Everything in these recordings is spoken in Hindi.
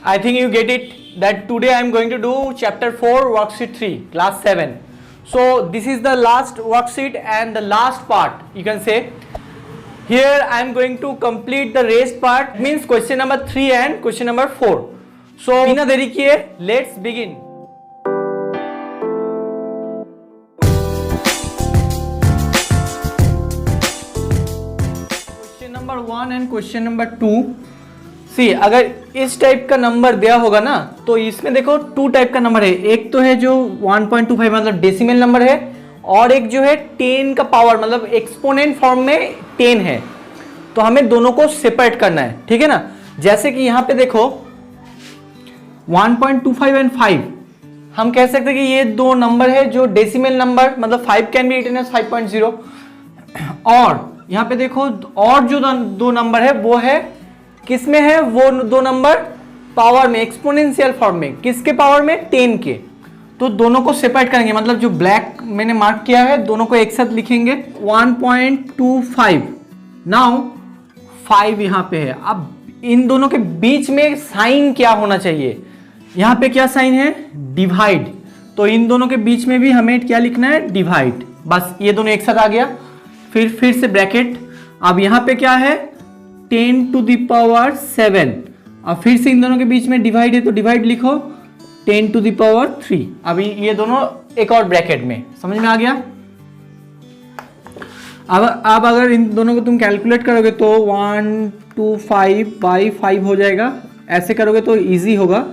I think you get it that today I am going to do chapter 4 worksheet 3 class 7. So this is the last worksheet and the last part, you can say. Here I am going to complete the rest part, means question number 3 and question number 4. So बिना देरी किए let's begin. Question number 1 and question number 2. सी अगर इस टाइप का नंबर दिया होगा ना तो इसमें देखो टू टाइप का नंबर है, एक तो है जो 1.25 मतलब डेसिमल नंबर है, और एक जो है 10 का पावर मतलब एक्सपोनेंट फॉर्म में 10 है। तो हमें दोनों को सेपरेट करना है, ठीक है ना। जैसे कि यहाँ पे देखो 1.25 एंड 5, हम कह सकते हैं कि ये दो नंबर है जो डेसिमल नंबर मतलब 5 कैन बी रिटन एज 5.0, और यहाँ पे देखो और जो दो नंबर है वो है किसमें है, वो दो नंबर पावर में एक्सपोनेंशियल फॉर्म में, किसके पावर में 10 के। तो दोनों को सेपरेट करेंगे, मतलब जो ब्लैक मैंने मार्क किया है दोनों को एक साथ लिखेंगे 1.25। नाउ 5 यहाँ पे है, अब इन दोनों के बीच में साइन क्या होना चाहिए, यहाँ पे क्या साइन है, डिवाइड। तो इन दोनों के बीच में भी हमें क्या लिखना है, डिवाइड। बस ये दोनों एक साथ आ गया, फिर से ब्रैकेट। अब यहाँ पे क्या है 10 to the power 7, अब फिर से इन दोनों के बीच में डिवाइड है तो डिवाइड लिखो 10 to the power 3। अभी ये दोनों एक और ब्रैकेट में, समझ में आ गया। अब अगर इन दोनों को तुम कैलकुलेट करोगे तो 125/5 हो जाएगा। ऐसे करोगे तो इजी होगा,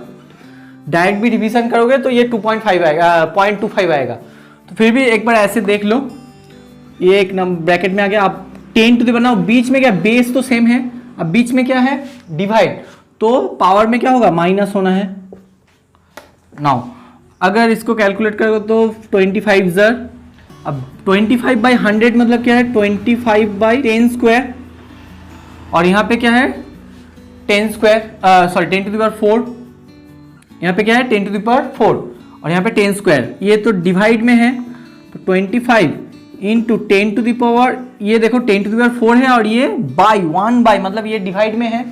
डायरेक्ट भी डिवीजन करोगे तो ये 2.5 आएगा, 0.25 आएगा। तो फिर भी एक बार ऐसे देख लो, ये एक ब्रैकेट में आ गया। अब 10 टू द बनाओ, बीच में क्या, बेस तो सेम है, अब बीच में क्या है, डिवाइड, तो पावर में क्या होगा, माइनस होना है। नाउ अगर इसको कैलकुलेट करोगे तो 25 जर, अब 25/100 मतलब क्या है 25/10 स्क्वायर, और यहाँ पे क्या है 10 square, sorry 10 to the power 4, यहाँ पे क्या है 10 टू द पावर 4, और यहाँ पे 10 स्क्वायर, ये तो डिवाइड में है। तो 25 इंटू 10 टू द पावर, ये देखो 10 टू द पावर 4 है, और ये बाई 1 मतलब ये डिवाइड में है,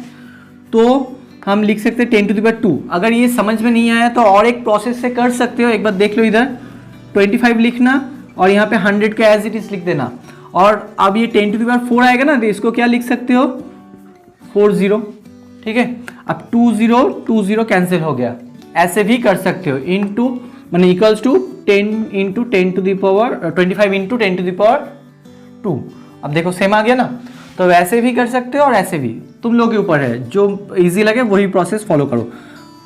तो हम लिख सकते हैं 10 टू द पावर 2। अगर ये समझ में नहीं आया तो और एक प्रोसेस से कर सकते हो, एक बार देख लो। इधर 25 लिखना और यहाँ पे 100 का एज इट इज लिख देना, और अब ये 10 टू द पावर 4 आएगा ना तो इसको क्या लिख सकते हो 40, ठीक है। अब 20 कैंसिल हो गया, ऐसे भी कर सकते हो, इंटू माने equals to 10 into 10 to the power 25 into 10 to the power 2। अब देखो सेम आ गया ना, तो वैसे भी कर सकते हो और ऐसे भी, तुम लोग के ऊपर है, जो इजी लगे वही प्रोसेस फॉलो करो।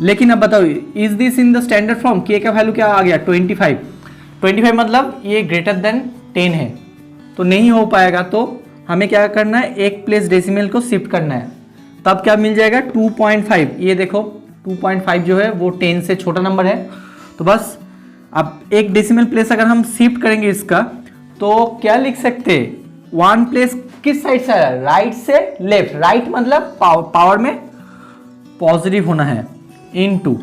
लेकिन अब बताओ, is this in the standard form, के का वैल्यू क्या आ गया 25 मतलब ये ग्रेटर देन 10 है, तो नहीं हो पाएगा। तो हमें क्या करना है, एक प्लेस डेसिमल को शिफ्ट करना है, तब क्या मिल जाएगा 2.5। ये देखो 2.5 जो है वो 10 से छोटा नंबर है, तो बस अब एक डेसिमल प्लेस अगर हम शिफ्ट करेंगे इसका, तो क्या लिख सकते हैं, 1 प्लेस किस साइड से है, राइट से लेफ्ट, राइट मतलब पावर में पॉजिटिव होना है, इनटू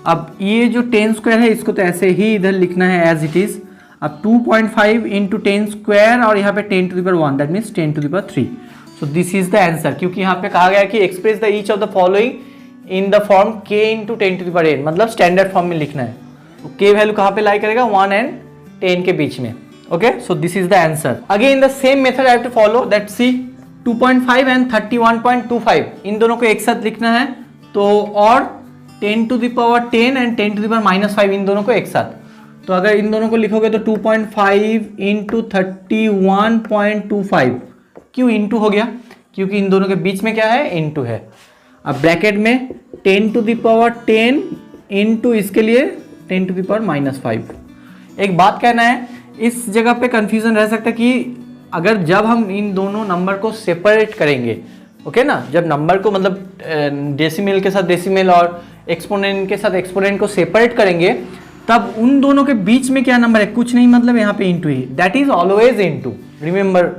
अब ये जो 10 स्क्वायर है इसको तो ऐसे ही इधर लिखना है एज इट इज। अब 2.5 इंटू 10 स्क्वायर, और यहाँ पे 10 to the power 1, that means 10 to the power 3। So this is the answer, क्योंकि यहाँ पे कहा गया कि express the each of the following in the form k into 10 to the power n, मतलब स्टैंडर्ड फॉर्म में लिखना है। तो k वैल्यू कहाँ पे लाई करेगा, 1 एंड 10 के बीच में। Okay, so this is the answer. Again the same method I have to follow, that see 2.5 and 31.25 इन दोनों को एक साथ लिखना है, तो और 10 to the power 10 and 10 to the power -5 इन दोनों को एक साथ। तो अगर इन दोनों को लिखोगे तो 2.5 इंटू 31.25, क्यों इंटू हो गया, क्योंकि इन दोनों के बीच में क्या है, इंटू है। अब ब्रैकेट में 10 टू द पावर 10 इंटू इसके लिए 10 टू द पावर -5। एक बात कहना है, इस जगह पे कंफ्यूजन रह सकता है कि अगर जब हम इन दोनों नंबर को सेपरेट करेंगे, ओके ना, जब नंबर को मतलब डेसिमल के साथ डेसिमल और एक्सपोनेंट के साथ एक्सपोनेंट को सेपरेट करेंगे, तब उन दोनों के बीच में क्या नंबर है, कुछ नहीं, मतलब यहाँ पे into he, that is always into, remember.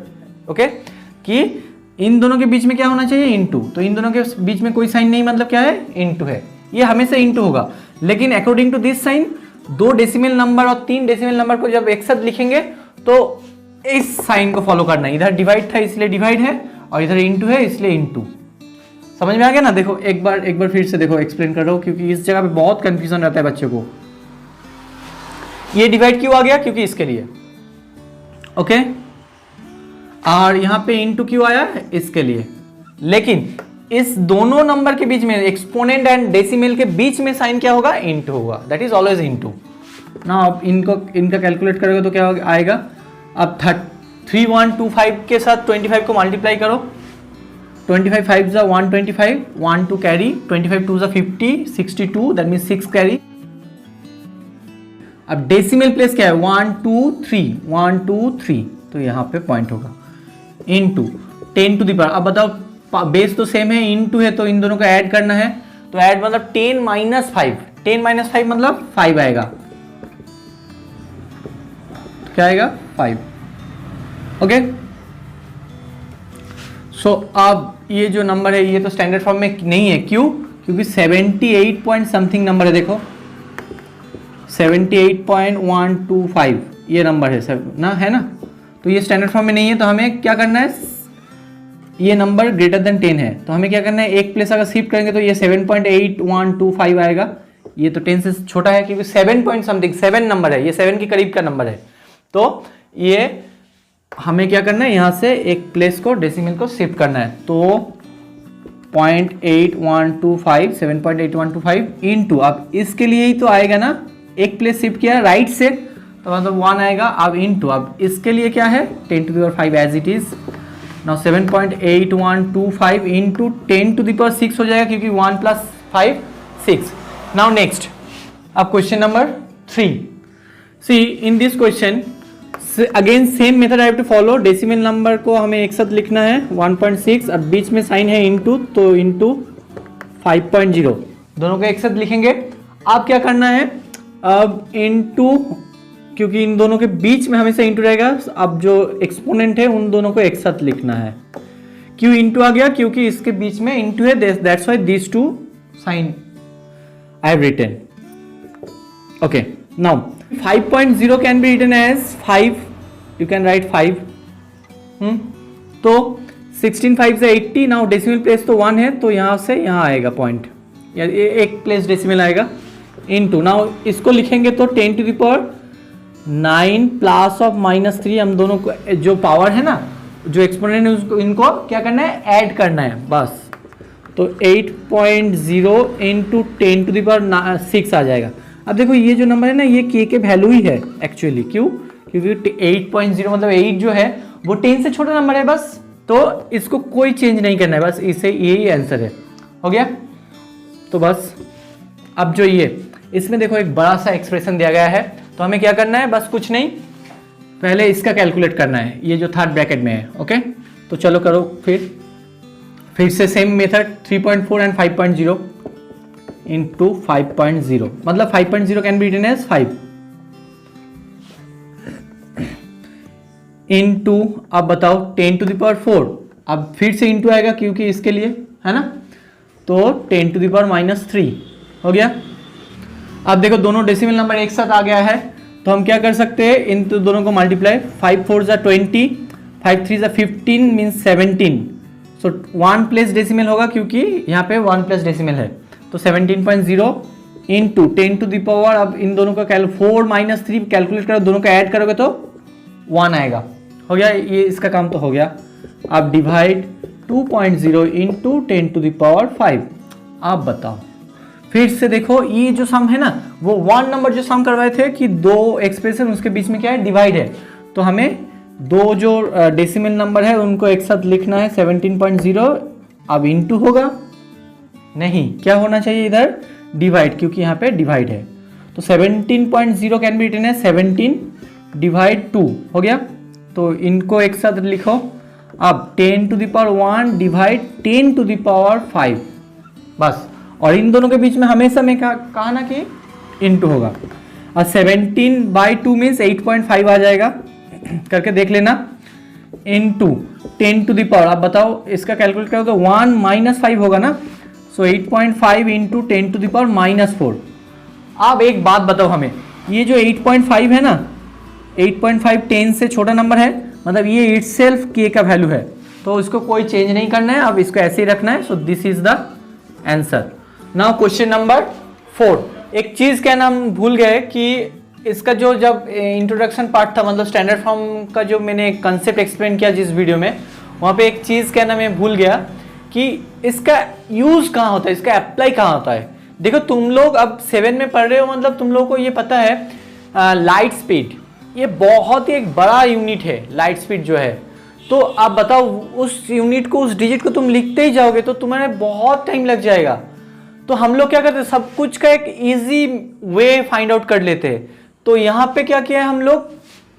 Okay, कि इन दोनों के बीच में क्या होना चाहिए, इंटू। तो इन दोनों के बीच में कोई साइन नहीं, मतलब क्या है, इंटू है, ये हमेशा इंटू होगा। लेकिन according to this sign, 2 decimal number और 3 डेसिमल नंबर को जब एक साथ लिखेंगे तो इस साइन को फॉलो करना है। इधर डिवाइड था इसलिए डिवाइड है, और इधर इंटू है इसलिए इंटू। समझ में आ गया ना? देखो एक बार फिर से देखो एक्सप्लेन कर रहा हूँ, क्योंकि इस जगह पे बहुत कंफ्यूजन रहता है बच्चों को। ये डिवाइड क्यों आ गया? क्योंकि इसके लिए, ओके। और यहाँ पे इनटू क्यों आया? इसके लिए। लेकिन इस दोनों नंबर के बीच में, एक्सपोनेंट एंड डेसिमल के बीच में साइन क्या होगा? इनटू होगा, दैट इज ऑलवेज इनटू ना। अब इनका कैलकुलेट करोगे तो क्या आएगा? अब 3125 के साथ 25 को मल्टीप्लाई करो। 25 5 जा 125, 1 2 कैरी, 25 2 जा 50, 62, दैट मीन्स 6 कैरी। अब डेसिमल प्लेस क्या है? 1 2 3, 1 2 3, तो यहाँ पे पॉइंट होगा। इनटू 10 टू द पावर, अब बताओ बेस तो सेम है, इनटू है, तो इन दोनों को ऐड करना है। तो ऐड मतलब 10 माइनस 5, 10 माइनस 5 मतलब 5 आएगा। तो क्या आएगा? 5, ओके। सो अब ये जो नंबर है ये तो स्टैंडर्ड फॉर्म में नहीं है, क्यों? क्योंकि 78 पॉइंट समथिंग नंबर है, देखो 78.125 ये नंबर है सब ना, है ना? तो ये स्टैंडर्ड फॉर्म में नहीं है, तो हमें क्या करना है? ये नंबर ग्रेटर देन 10 है, तो हमें क्या करना है? एक प्लेस अगर शिफ्ट करेंगे तो ये 7.8125 आएगा। ये तो 10 से छोटा है, क्योंकि 7 पॉइंट समथिंग 7 नंबर है, ये 7 के करीब का नंबर है। तो ये हमें क्या करना है? यहाँ से एक प्लेस को, डेसिमल को शिफ्ट करना है। तो 0.8125, 7.8125 इनटू, अब इसके लिए ही तो आएगा ना, एक प्लेस शिफ्ट किया राइट से, तो मतलब 1 आएगा। अब इनटू, अब इसके लिए क्या है? 10 to the power 5 as it is. Now 7.8125 into 10 to the power 6 हो जाएगा, क्योंकि 1 प्लस 5 6। नाउ नेक्स्ट, अब question number 3। See in this question again same method I have to follow. Decimal number को हमें एक साथ लिखना है 1.6, अब बीच में साइन है इनटू, तो इनटू 5.0, दोनों को एक साथ लिखेंगे। अब क्या करना है? अब इनटू, क्योंकि इन दोनों के बीच में हमेशा इनटू रहेगा, अब जो एक्सपोनेंट है उन दोनों को एक साथ लिखना है। क्यों इनटू आ गया? क्योंकि इसके बीच में इनटू है, that's why this two sign I have written, okay. Now 5.0 can be written as 5, you can write 5। तो 16 5 से 80, नाउ डेसिमल प्लेस तो 1 है, तो यहाँ से यहाँ आएगा पॉइंट, या एक प्लेस डेसिमल आएगा। इनटू, नाउ इसको लिखेंगे तो 10 to the power 9 plus of -3, हम दोनों को जो पावर है ना, जो एक्सपोनेंट है उसको, इनको क्या करना है? ऐड करना है बस। तो 8.0 इंटू 10 टू द पावर 6 आ जाएगा। अब देखो ये जो नंबर है ना, ये के वैल्यू ही है एक्चुअली। क्यों? क्योंकि 8.0 मतलब 8 जो है वो 10 से छोटा नंबर है बस, तो इसको कोई चेंज नहीं करना है, बस इसे यही आंसर है। हो गया? तो बस अब जो ये इसमें देखो एक बड़ा सा एक्सप्रेशन दिया गया है, तो हमें क्या करना है? बस कुछ नहीं, पहले इसका कैलकुलेट करना है, ये जो थर्ड ब्रैकेट में है, ओके। तो चलो करो फिर से सेम मेथड 3.4 एंड 5.0 इंटू 5.0, मतलब 5.0 can be written as 5 into, अब बताओ 10 टू द पावर 4, अब फिर से इंटू आएगा क्योंकि इसके लिए है ना, तो 10 टू द पावर -3 हो गया। अब देखो दोनों डेसिमल नंबर एक साथ आ गया है, तो हम क्या कर सकते हैं? इन तो दोनों को मल्टीप्लाई, 5 4 जा 20, 5 3 जा 15 मीन्स 17। सो 1 प्लेस डेसिमल होगा, क्योंकि यहाँ पे 1 प्लस डेसिमल है, तो 17.0 इंटू 10 टू द पावर, अब इन दोनों का 4 -3 कैलकुलेट करो, दोनों का ऐड करोगे तो 1 आएगा। हो गया, ये इसका काम तो हो गया। अब divide 2.0 into 10 to the power 5। आप बताओ, फिर से देखो ये जो सम है ना, वो 1 नंबर जो सम करवाए थे कि 2 एक्सप्रेशन उसके बीच में क्या है? डिवाइड है, तो हमें 2 जो डेसिमल नंबर है उनको एक साथ लिखना है 17.0। अब इंटू होगा नहीं, क्या होना चाहिए इधर? डिवाइड, क्योंकि यहाँ पे डिवाइड है, तो 17.0 कैन बी रिटन है 17 डिवाइड 2 हो गया। तो इनको एक साथ लिखो। अब 10 to the power 1 divide 10 to the power 5 बस, और इन दोनों के बीच में हमेशा मैं कहा ना कि इनटू होगा। और 17/2 मीन्स 8.5 आ जाएगा, करके देख लेना। इनटू 10 टू द पावर, अब बताओ इसका कैलकुलेट करो तो 1 - 5 होगा ना, सो 8.5 इंटू 10 टू द पावर -4। अब एक बात बताओ हमें, ये जो 8.5 है ना, 8.5 10 से छोटा नंबर है, मतलब ये इटसेल्फ के का वैल्यू है, तो इसको कोई चेंज नहीं करना है, अब इसको ऐसे ही रखना है। सो this is the answer. Now question number 4। एक चीज कहना हम भूल गए कि इसका जो जब इंट्रोडक्शन पार्ट था, मतलब स्टैंडर्ड फॉर्म का जो मैंने कंसेप्ट एक्सप्लेन किया जिस वीडियो में, वहाँ पे एक चीज़ कहना मैं भूल गया कि इसका यूज़ कहाँ होता है, इसका अप्लाई कहाँ होता है। देखो तुम लोग अब 7 में पढ़ रहे हो, मतलब तुम लोगों को ये पता है लाइट स्पीड, ये बहुत ही एक बड़ा यूनिट है लाइट स्पीड जो है। तो आप बताओ उस यूनिट को, उस डिजिट को तुम लिखते ही जाओगे तो तुम्हारे बहुत टाइम लग जाएगा। तो हम लोग क्या करते हैं, सब कुछ का एक ईजी वे फाइंड आउट कर लेते हैं। तो यहाँ पे क्या किया है हम लोग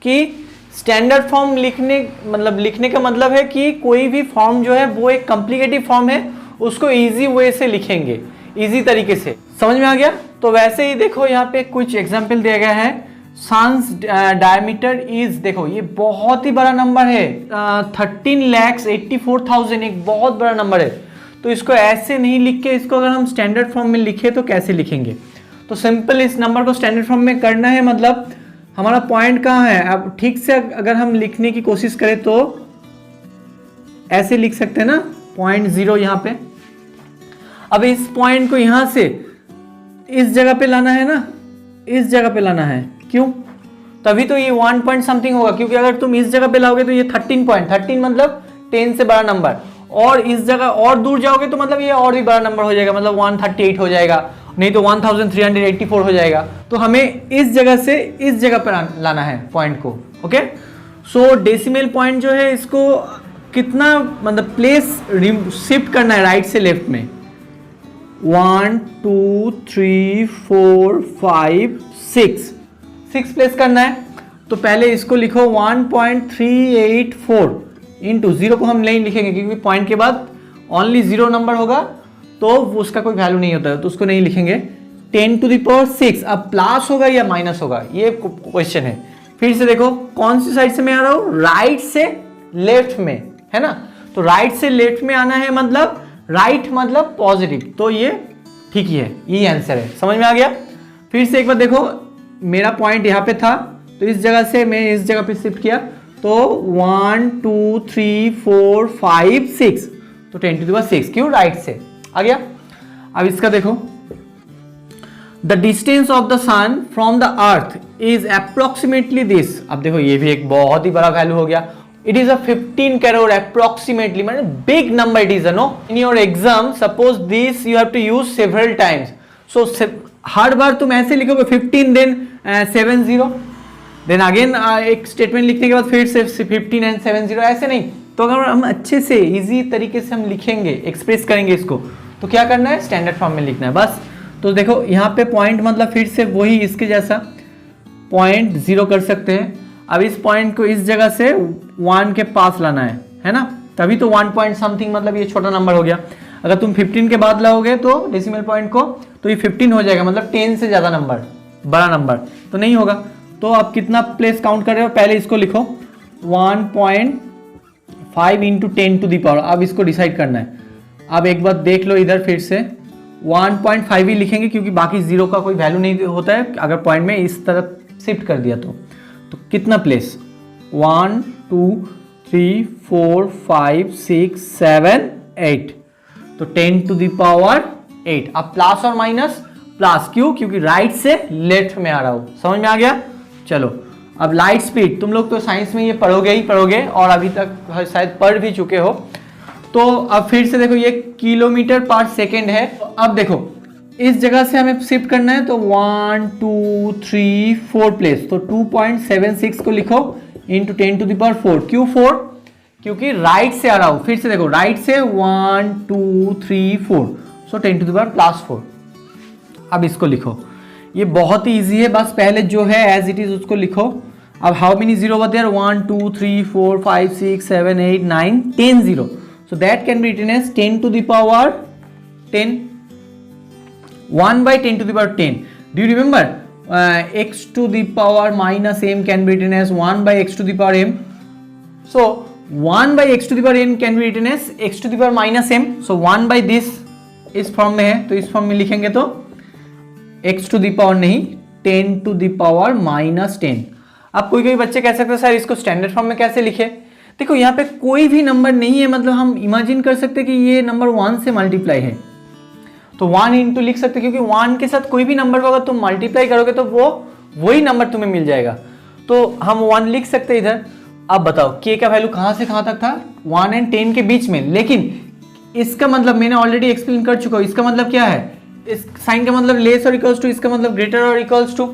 कि स्टैंडर्ड फॉर्म लिखने का मतलब है कि कोई भी फॉर्म जो है वो एक कॉम्प्लिकेटेड फॉर्म है, उसको इजी वे से लिखेंगे, इजी तरीके से। समझ में आ गया? तो वैसे ही देखो यहाँ पे कुछ एग्जांपल दिया गया है। सन्स डायमीटर इज, देखो ये बहुत ही बड़ा नंबर है, 13,84,000, एक बहुत बड़ा नंबर है। तो इसको ऐसे नहीं लिख के, इसको अगर हम स्टैंडर्ड फॉर्म में लिखे तो कैसे लिखेंगे? तो सिंपल इस नंबर को स्टैंडर्ड फॉर्म में करना है, मतलब हमारा पॉइंट कहाँ है। अब ठीक से अगर हम लिखने की कोशिश करें तो ऐसे लिख सकते हैं ना, 0.0 यहाँ पे। अब इस पॉइंट को यहाँ से इस जगह पे लाना है ना, इस जगह पे लाना है। क्यों? तभी तो ये 1 पॉइंट समथिंग होगा, क्योंकि अगर तुम इस जगह पे लाओगे तो ये 13 मतलब 10 से बड़ा नंबर, और इस जगह और दूर जाओगे तो मतलब ये और भी बड़ा नंबर हो जाएगा, मतलब 138 हो जाएगा, नहीं तो 1384 हो जाएगा। तो हमें इस जगह से इस जगह पर लाना है पॉइंट को। ओके, सो डेसिमल पॉइंट जो है इसको कितना मतलब प्लेस शिफ्ट करना है राइट से लेफ्ट में, 1 2 3 4 5 6 प्लेस करना है। तो पहले इसको लिखो 1.384 इंटू, जीरो को हम नहीं लिखेंगे क्योंकि पॉइंट के बाद ओनली 0 नंबर होगा तो उसका कोई वैल्यू नहीं होता है, तो उसको नहीं लिखेंगे। 10⁶, अब प्लस होगा या माइनस होगा, ये क्वेश्चन है। फिर से देखो कौन सी साइड से मैं आ रहा हूं, राइट से लेफ्ट में, है ना। तो राइट से लेफ्ट में आना है, मतलब राइट मतलब पॉजिटिव, तो ये ठीक ही है, यही आंसर है। समझ में आ गया? फिर से एक बार देखो, मेरा पॉइंट यहाँ पे था तो इस जगह से मैं इस जगह पे शिफ्ट किया, तो 1 2 3 4 5 6, तो 10⁶, क्यों? राइट से आ गया। अब इसका देखो, the distance of the sun from the earth is approximately this. अब देखो ये भी एक बहुत ही बड़ा वैल्यू हो गया। It is a 15 crore approximately, मतलब big number it is, no. In your exam suppose this you have to use several times, so हर बार तुम ऐसे लिखोगे 15 देन 70 देन अगेन एक स्टेटमेंट लिखने के बाद फिर से 15 एंड 70, ऐसे नहीं। तो अगर हम अच्छे से इजी तरीके से हम लिखेंगे, एक्सप्रेस करेंगे इसको, तो क्या करना है, स्टैंडर्ड फॉर्म में लिखना है बस। तो देखो यहाँ पे पॉइंट मतलब फिर से वही इसके जैसा 0.0 कर सकते हैं। अब इस पॉइंट को इस जगह से 1 के पास लाना है ना, तभी तो 1 पॉइंट समथिंग, मतलब ये छोटा नंबर हो गया। अगर तुम 15 के बाद लाओगे तो डेसिमल पॉइंट को, तो ये 15 हो जाएगा, मतलब 10 से ज़्यादा नंबर, बड़ा नंबर तो नहीं होगा। तो आप कितना प्लेस काउंट कर रहे हो, पहले इसको लिखो 1.5 इंटू 10⁻। अब इसको डिसाइड करना है। अब एक बार देख लो इधर, फिर से 1.5 ही लिखेंगे क्योंकि बाकी 0 का कोई वैल्यू नहीं होता है अगर पॉइंट में इस तरफ शिफ्ट कर दिया तो कितना प्लेस, 1 2 3 4 5 6 7 8, तो 10⁸। अब प्लस और माइनस, प्लस क्यों, क्योंकि राइट से लेफ्ट में आ रहा हूं। समझ में आ गया? चलो अब लाइट स्पीड, तुम लोग तो साइंस में ये पढ़ोगे ही पढ़ोगे और अभी तक शायद पढ़ भी चुके हो। तो अब फिर से देखो ये किलोमीटर पर सेकेंड है। अब देखो इस जगह से हमें शिफ्ट करना है, तो 1 2 3 4 प्लेस, तो 2.76 को लिखो इंटू 10⁴। क्यों 4? क्योंकि राइट से आ रहा हूं। फिर से देखो राइट से 1 2 3 4, सो 10⁻+4। अब इसको लिखो, ये बहुत ही इजी है, बस पहले जो है एज इट इज उसको लिखो। अब how many zero were there, 1 2 3 4 5 6 7 8 9 10 zero, so that can be written as 10⁻10, 1/10⁻10. Do you remember x⁻⁻m can be written as 1/x⁻m. So 1/x⁻n can be written as x⁻⁻m. So 1 by this इस फॉर्म में है, तो इस फॉर्म में लिखेंगे तो x⁻, नहीं 10⁻⁻10। अब कोई बच्चे कह सकते हैं सर इसको स्टैंडर्ड फॉर्म में कैसे लिखे? देखो यहाँ पे कोई भी नंबर नहीं है, मतलब हम इमेजिन कर सकते कि ये नंबर 1 से मल्टीप्लाई है, तो 1 इंटू लिख सकते, क्योंकि 1 के साथ कोई भी नंबर को अगर तुम मल्टीप्लाई करोगे तो वही नंबर तुम्हें मिल जाएगा, तो हम 1 लिख सकते इधर। अब बताओ k का वैल्यू कहाँ से कहाँ तक था, 1 और 10 के बीच में, लेकिन इसका मतलब मैंने ऑलरेडी एक्सप्लेन कर चुका हूँ, इसका मतलब क्या है, इस साइन का मतलब लेस और इक्वल्स टू, इसका मतलब ग्रेटर और इक्वल्स टू।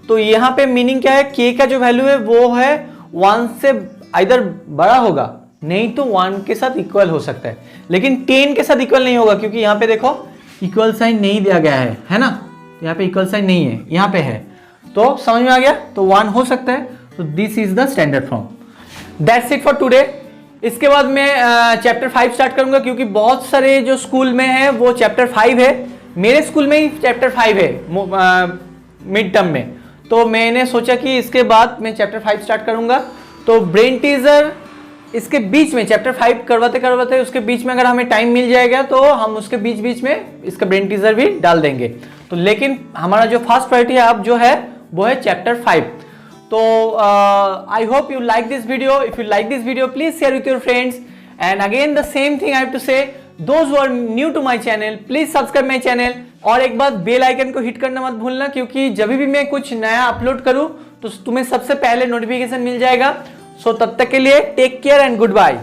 तो यहाँ पे मीनिंग क्या है, k का जो वैल्यू है वो है 1 से इधर बड़ा होगा, नहीं तो 1 के साथ इक्वल हो सकता है, लेकिन 10 के साथ इक्वल नहीं होगा, क्योंकि यहाँ पे देखो इक्वल साइन नहीं दिया गया है ना, यहाँ पे इक्वल साइन नहीं है, यहाँ पे है, तो समझ में आ गया, तो 1 हो सकता है। तो this is the standard form. That's it for today. इसके बाद मैं चैप्टर 5 स्टार्ट करूंगा, क्योंकि बहुत सारे जो स्कूल में है वो चैप्टर 5 है, मेरे स्कूल में ही चैप्टर 5 है मिड टर्म में, तो मैंने सोचा कि इसके बाद मैं चैप्टर 5 स्टार्ट करूंगा। तो ब्रेन टीजर इसके बीच में चैप्टर 5 करवाते करवाते उसके बीच में अगर हमें टाइम मिल जाएगा तो हम उसके बीच बीच में इसका ब्रेन टीजर भी डाल देंगे। तो लेकिन हमारा जो फर्स्ट प्रायोरिटी है अब जो है वो है चैप्टर 5। तो I hope you like this video. If you like this video, please share with your friends. And again, the same thing I have to say. Those who are new to my channel, please subscribe my channel. और एक बात, बेल आइकन को हिट करना मत भूलना, क्योंकि जब भी मैं कुछ नया अपलोड करूँ तो तुम्हें सबसे पहले नोटिफिकेशन मिल जाएगा। सो तब तक के लिए take care and good bye.